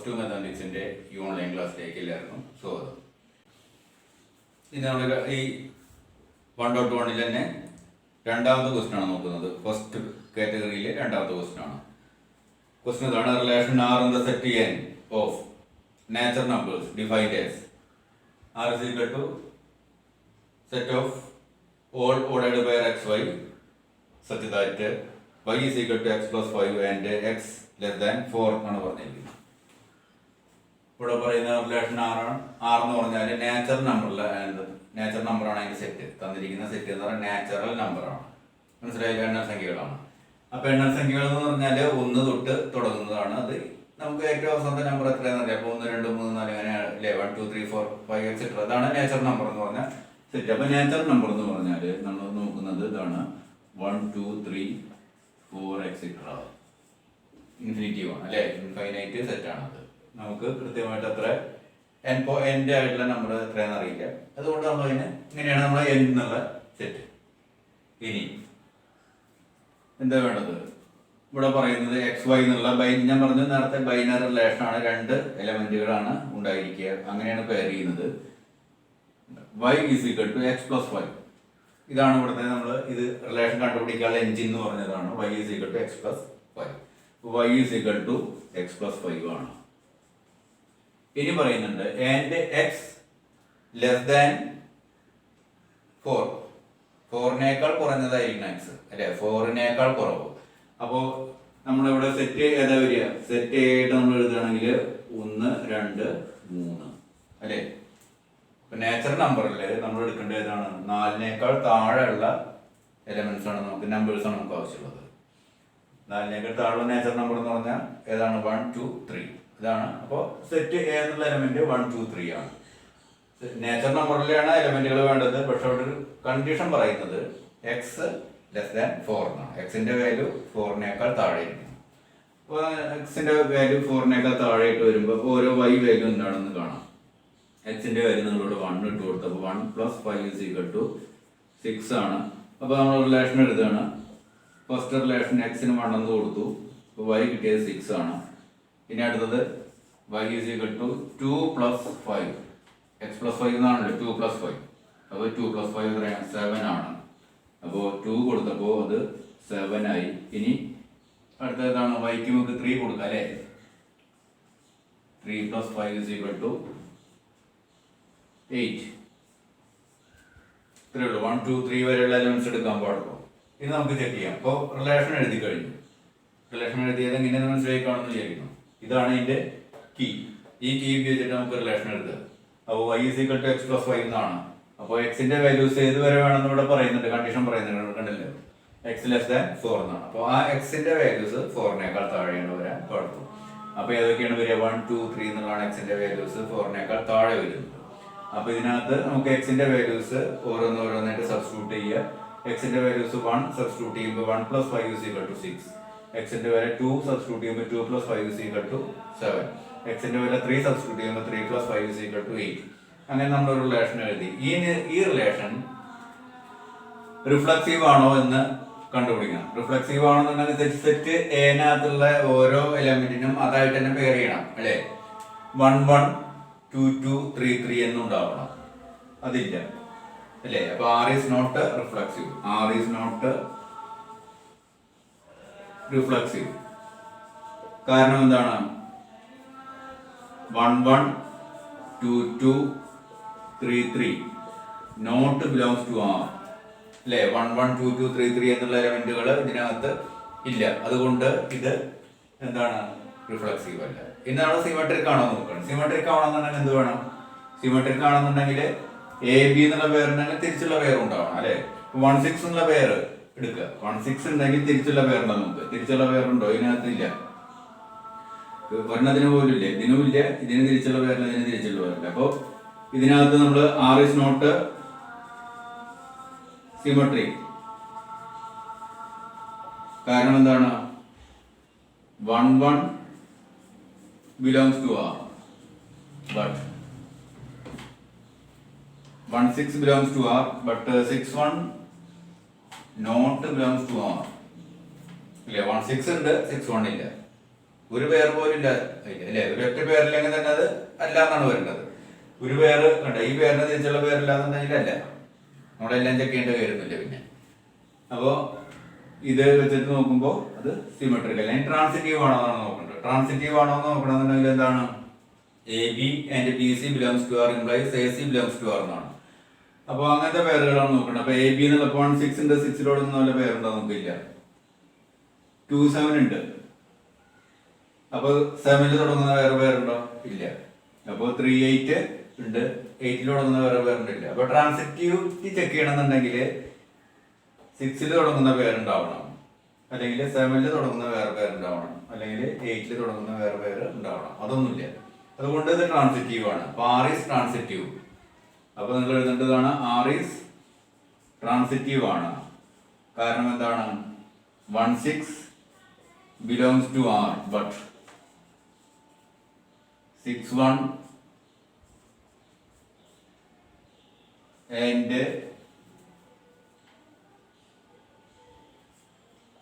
Plus two മാത്തമാറ്റിക്സിൻ്റെ ഈ online ക്ലാസ്സിലേക്ക് എല്ലാവർക്കും സ്വാഗതം. ഇന്ന് നമ്മൾ ഈ 1.1 തന്നെ രണ്ടാമത്തെ ക്വസ്റ്റ്യൻ ആണ് നോക്കുന്നത്. ഫസ്റ്റ് കാറ്റഗറിയിലെ രണ്ടാമത്തെ ക്വസ്റ്റ്യൻ ആണ്. ക്വസ്റ്റ്യൻ ഇതാണ്: relation R in the set N of natural numbers defined as R is equal to set of all ordered by xy such that y is equal to x plus 5 and x less than 4 ആണ് പറഞ്ഞിരിക്കുന്നത്. ഇവിടെ പറയുന്ന relation R എന്ന് പറഞ്ഞാൽ natural നമ്പറാണ് അതിൻ്റെ set തന്നിരിക്കുന്ന set എന്ന് പറഞ്ഞാൽ നാച്ചുറൽ നമ്പറാണ്. മനസ്സിലായില്ല? എണ്ണൽ സംഖ്യകളാണ്. അപ്പോൾ എണ്ണൽ സംഖ്യകൾ എന്ന് പറഞ്ഞാൽ 1 തൊട്ട് തുടങ്ങുന്നതാണ്. അത് നമുക്ക് ഏറ്റവും അവസാനത്തെ നമ്പർ എത്രയാണെന്ന് അറിയാം. അപ്പോൾ 1 2 3 4 അങ്ങനെ അല്ലേ, 1 2 3 4 5 എക്സെട്ര. അതാണ് നാച്ചുറൽ നമ്പർ എന്ന് പറഞ്ഞാൽ സെറ്റ്. അപ്പോൾ നാച്ചുറൽ നമ്പർ എന്ന് പറഞ്ഞാൽ നമ്മൾ നോക്കുന്നത് ഇതാണ്: 1 2 3 4 എക്സെട്ര. ഇൻഫിനിറ്റീവ് ആണ് അല്ലേ, ഇൻഫൈനൈറ്റ് സെറ്റ് ആണത്. നമുക്ക് കൃത്യമായിട്ട് അത്ര എൻ്റെ ആയിട്ടുള്ള നമ്പർ എത്രയാണെന്ന് അറിയില്ല. അതുകൊണ്ട് നമ്മൾ അതിന് ഇങ്ങനെയാണ് നമ്മൾ എൻ എന്നുള്ള സെറ്റ്. ഇനി എന്താ വേണ്ടത്? ഇവിടെ പറയുന്നത് എക്സ് വൈ എന്നുള്ള ഞാൻ പറഞ്ഞു നേരത്തെ ബൈനറി റിലേഷൻ ആണ്. 2 എലമെന്റുകളാണ് ഉണ്ടായിരിക്കുക. അങ്ങനെയാണ് പെയർ ചെയ്യുന്നത്. y is equal to x plus 5. ഇതാണ് ഇവിടുത്തെ നമ്മൾ ഇത് റിലേഷൻ കണ്ടുപിടിക്കാനുള്ള എൻജിൻ എന്ന് പറഞ്ഞതാണ്. y is equal to x plus 5. y is equal to x plus 5 ആണ്. ഇനി പറയുന്നുണ്ട് and x less than 4. 4-നേക്കാൾ കുറഞ്ഞതായിരിക്കണം x അല്ലേ, 4-നേക്കാൾ കുറവ്. അപ്പോൾ നമ്മളിവിടെ സെറ്റ് ഏതാ വരിക? സെറ്റ് ആയിട്ട് നമ്മൾ എഴുതുകയാണെങ്കിൽ 1 2 3 അല്ലേ. നാച്ചുറൽ നമ്പറിൽ നമ്മൾ എടുക്കേണ്ടത് ഏതാണ്? 4-നേക്കാൾ താഴെയുള്ള എലമെന്റ്സ് ആണ് നമുക്ക്, നമ്പേഴ്സ് ആണ് നമുക്ക് ആവശ്യമുള്ളത്. 4-നേക്കാൾ താഴെയുള്ള നാച്ചുറൽ നമ്പർ എന്ന് പറഞ്ഞാൽ ഏതാണ്? 1 2 3 ഇതാണ്. അപ്പോൾ സെറ്റ് എ എന്നുള്ള എലമെന്റ് 1 2 3 ആണ്. നാച്ചുറൽ നമ്പറിലാണ് എലമെന്റുകൾ വേണ്ടത്. പക്ഷെ അവിടെ ഒരു കണ്ടീഷൻ പറയുന്നത് എക്സ് ലെസ് ദാൻ 4 എന്നാണ്. എക്സിന്റെ വാല്യൂ 4-നേക്കാൾ താഴെ ഇരിക്കണം. അപ്പോൾ എക്സിന്റെ വാല്യൂ 4-നേക്കാൾ താഴെ ഇട്ട് വരുമ്പോൾ ഓരോ വൈ വാല്യൂ എന്താണെന്ന് കാണാം. എക്സിന്റെ വാല്യൂ നിങ്ങളോട് 1 ഇട്ട് കൊടുത്തപ്പോൾ 1 plus 5 is equal to 6 ആണ്. അപ്പോൾ നമ്മൾ റിലേഷൻ എഴുതുകയാണ്. ഫസ്റ്റ് റിലേഷൻ എക്സിന് 1 എന്ന് കൊടുത്തു. അപ്പോൾ y കിട്ടിയത് 6 ആണ്. ഇനി അടുത്തത് y is equal to 2 plus 5. x plus 5 എന്നാണല്ലോ, 2 plus 5. അപ്പോൾ 2 plus 5 എത്രയാണ്? 7 ആണ്. അപ്പോൾ 2 കൊടുത്തപ്പോൾ അത് 7 ആയി. ഇനി അടുത്തതാണ് വൈക്ക് നമുക്ക് 3 കൊടുക്കാം അല്ലേ. 3 plus 5 is equal to 8. ഇത്രയേ ഉള്ളൂ. 1 2 3 വരെയുള്ള എലമെന്റ്സ് എടുക്കാൻ പാടുള്ളൂ. ഇത് നമുക്ക് ചെക്ക് ചെയ്യാം. അപ്പോൾ റിലേഷൻ എഴുതി കഴിഞ്ഞു. റിലേഷൻ എഴുതിയത് എങ്ങനെയാണെന്ന് മനസ്സിലാക്കാണെന്ന് വിചാരിക്കുന്നു. ഇതാണ് ഇതിന്റെ കീ. ഈ കീ ഉപയോഗിച്ചിട്ട് നമുക്ക് റിലേഷൻ എഴുതുക. അപ്പോൾ y is equal to x plus 5 എന്നാണ്. അപ്പോൾ എക്സിന്റെ വാല്യൂസ് ഏത് വരെ വേണമെന്ന് ഇവിടെ പറയുന്നുണ്ട്, കണ്ടീഷൻ പറയുന്നുണ്ട്. കണ്ടല്ലോ, എക്സ് ലെസ് ദാൻ 4 എന്നാണ്. അപ്പോൾ ആ എക്സിന്റെ വാല്യൂസ് 4-നേക്കാൾ താഴെയാണ് വരാൻ പാടുള്ളൂ. അപ്പോൾ ഏതൊക്കെയാണ് വരിക? 1 2 3 എന്നുള്ളതാണ് എക്സിന്റെ വാല്യൂസ് 4-നേക്കാൾ താഴെ വരുന്നത്. അപ്പോൾ ഇതിനകത്ത് നമുക്ക് എക്സിന്റെ വാല്യൂസ് ഓരോന്നായിട്ട് സബ്സ്റ്റിറ്റ്യൂട്ട് ചെയ്യുക. എക്സിന്റെ വാല്യൂസ് 1 സബ്സ്റ്റിറ്റ്യൂട്ട് ചെയ്യുമ്പോൾ 1 plus 5 is equal to 6. എക്സിന്റെ വാല്യൂ 2 സബ്സ്റ്റിറ്റ്യൂട്ട് ചെയ്യുമ്പോൾ 2 plus 5 is equal to 7. എക്സിന്റെ വാല്യൂ 3 സബ്സ്റ്റിറ്റ്യൂട്ട് ചെയ്യുമ്പോൾ 3 plus 5 is equal to 8. അങ്ങനെ നമ്മളൊരു റിലേഷൻ എഴുതി. ഈ റിലേഷൻ റിഫ്ലക്സീവ് ആണോ എന്ന് കണ്ടുപിടിക്കണം. റിഫ്ലക്സീവ് ആണെന്നുണ്ടെങ്കിൽ സെറ്റ് എനകത്തുള്ള ഓരോ എലമെന്റിനും അതായിട്ട് തന്നെ പെയർ ചെയ്യണം അല്ലേ. 1 1 2 2 3 3 എന്നുണ്ടാവണം. അതില്ല അല്ലേ. അപ്പൊ R is not reflexive. R is not reflexive. കാരണം എന്താണ്? 1 1 2 2 3 3 not belongs to R അല്ലേ. 1 1 2 2 3 3 എന്നുള്ള എലമെന്റുകൾ ഇതിനകത്ത് ഇല്ല. അതുകൊണ്ട് ഇത് എന്താണ്? റിഫ്ലക്സീവ് അല്ല. ഇനി നമ്മൾ സിമെട്രിക് ആണോ നോക്കണം. സിമെട്രിക് ആണെന്നുണ്ടെങ്കിൽ എന്ത് വേണം? സിമെട്രിക് ആണെന്നുണ്ടെങ്കിൽ എ ബി എന്നുള്ള പേരുണ്ടെങ്കിൽ തിരിച്ചുള്ള പേര് ഉണ്ടാവണം അല്ലെ. 1 6 എന്നുള്ള പേര് എടുക്കുക. 1 6 ഉണ്ടെങ്കിൽ തിരിച്ചുള്ള പേരുണ്ടോ? നമുക്ക് തിരിച്ചുള്ള പേരുണ്ടോ? ഇതിനകത്ത് ഇല്ല. ഒരെണ്ണത്തിന് പോലും ഇല്ല. ഇതിനും ഇല്ല. ഇതിന് തിരിച്ചുള്ള പേരില്ല, ഇതിന് തിരിച്ചുള്ള പേരില്ല. അപ്പോൾ ഇതിനകത്ത് നമ്മൾ ആർ ഇസ് നോട്ട് സിമെട്രിക്. കാരണം എന്താണ്? 1 1 belongs to R, but 1 6 belongs to R, but 6 1 not belongs to R. ഇല്ല, 1 6 ഉണ്ട്, 6 1 ഇല്ല. ഒരു പേർ പോലും ഇല്ല അല്ലേ? ഒരൊറ്റ പേരില്ലെങ്കിൽ തന്നെ അത് അല്ല എന്നാണ് വരേണ്ടത്. ഒരു പേര് കണ്ട ഈ പേരിന് തിരിച്ചുള്ള പേരില്ലാന്നുണ്ടെങ്കിൽ അല്ല, നമ്മളെല്ലാം ചെക്ക് ചെയ്യേണ്ട കാര്യമൊന്നുമില്ല. പിന്നെ അപ്പോൾ ഇത് വെച്ചിട്ട് നോക്കുമ്പോൾ അത് സിമെട്രിക്കൽ അല്ലെങ്കിൽ ട്രാൻസിറ്റീവ് ആണോ എന്നാണ് നോക്കേണ്ടത്. ട്രാൻസിറ്റീവ് ആണോ എന്ന് നോക്കണമെന്നുണ്ടെങ്കിൽ എന്താണ്? A b and b c belongs to R implies a c belongs to R എന്നാണ്. അപ്പോൾ അങ്ങനത്തെ പേരുകളാണ് നോക്കേണ്ടത്. അപ്പോൾ എ ബി എന്നുള്ള 6 ഉണ്ട്, 6 വല്ല പേരുണ്ടോ? നമുക്കില്ല. 27 ഉണ്ട്, അപ്പോൾ 7 തുടങ്ങുന്ന വേറെ പേരുണ്ടോ? ഇല്ല. അപ്പോൾ 38 ഉണ്ട്, 8 തുടങ്ങുന്ന വേറെ പേരുണ്ടില്ല. അപ്പോൾ ട്രാൻസിറ്റിവിറ്റി ചെക്ക് ചെയ്യണമെന്നുണ്ടെങ്കിൽ 6 തുടങ്ങുന്ന പേരുണ്ടാവണം, അല്ലെങ്കിൽ 7 തുടങ്ങുന്ന വേറെ പേരുണ്ടാവണം, അല്ലെങ്കിൽ 8 തുടങ്ങുന്ന വേറെ പേര് ഉണ്ടാവണം. അതൊന്നുമില്ല. അതുകൊണ്ട് ഇത് ട്രാൻസിറ്റീവ് ആണ്. അപ്പോൾ ആർ ഈസ് ട്രാൻസിറ്റീവ്. അപ്പോൾ നിങ്ങൾ എഴുതേണ്ടതാണ് ആർ ഈസ് ട്രാൻസിറ്റീവ് ആണ്. കാരണം എന്താണ്? 16 belongs to R, but 61 and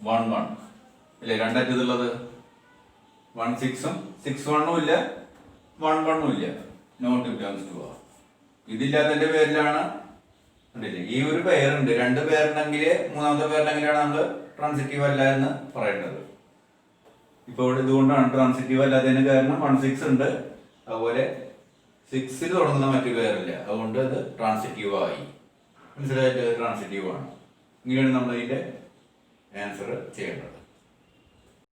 11 അല്ലേ? രണ്ടറ്റുള്ളത് 16ഉം 61ഉം ഇല്ല, 11ഉം ഇല്ല. Not belongs to R. ഇതില്ലാത്തതിന്റെ പേരിലാണ് ഉണ്ടല്ലേ ഈ ഒരു പേരുണ്ട്. രണ്ട് പേരുണ്ടെങ്കിൽ മൂന്നാമത്തെ പേരിലെങ്കിലാണ് നമ്മൾ ട്രാൻസിറ്റീവ് അല്ല എന്ന് പറയേണ്ടത്. ഇപ്പോൾ ഇവിടെ ഇതുകൊണ്ടാണ് ട്രാൻസിറ്റീവ് അല്ലാത്തതിന് കാരണം 16 ഉണ്ട്, അതുപോലെ 6 തുടങ്ങുന്ന മറ്റു പേരില്ല, അതുകൊണ്ട് അത് ട്രാൻസിറ്റീവ് ആയി. മനസ്സിലായിട്ട് ട്രാൻസിറ്റീവ് ആണ്. ഇങ്ങനെയാണ് നമ്മൾ ഇതിന്റെ ആൻസർ ചെയ്യേണ്ടത്.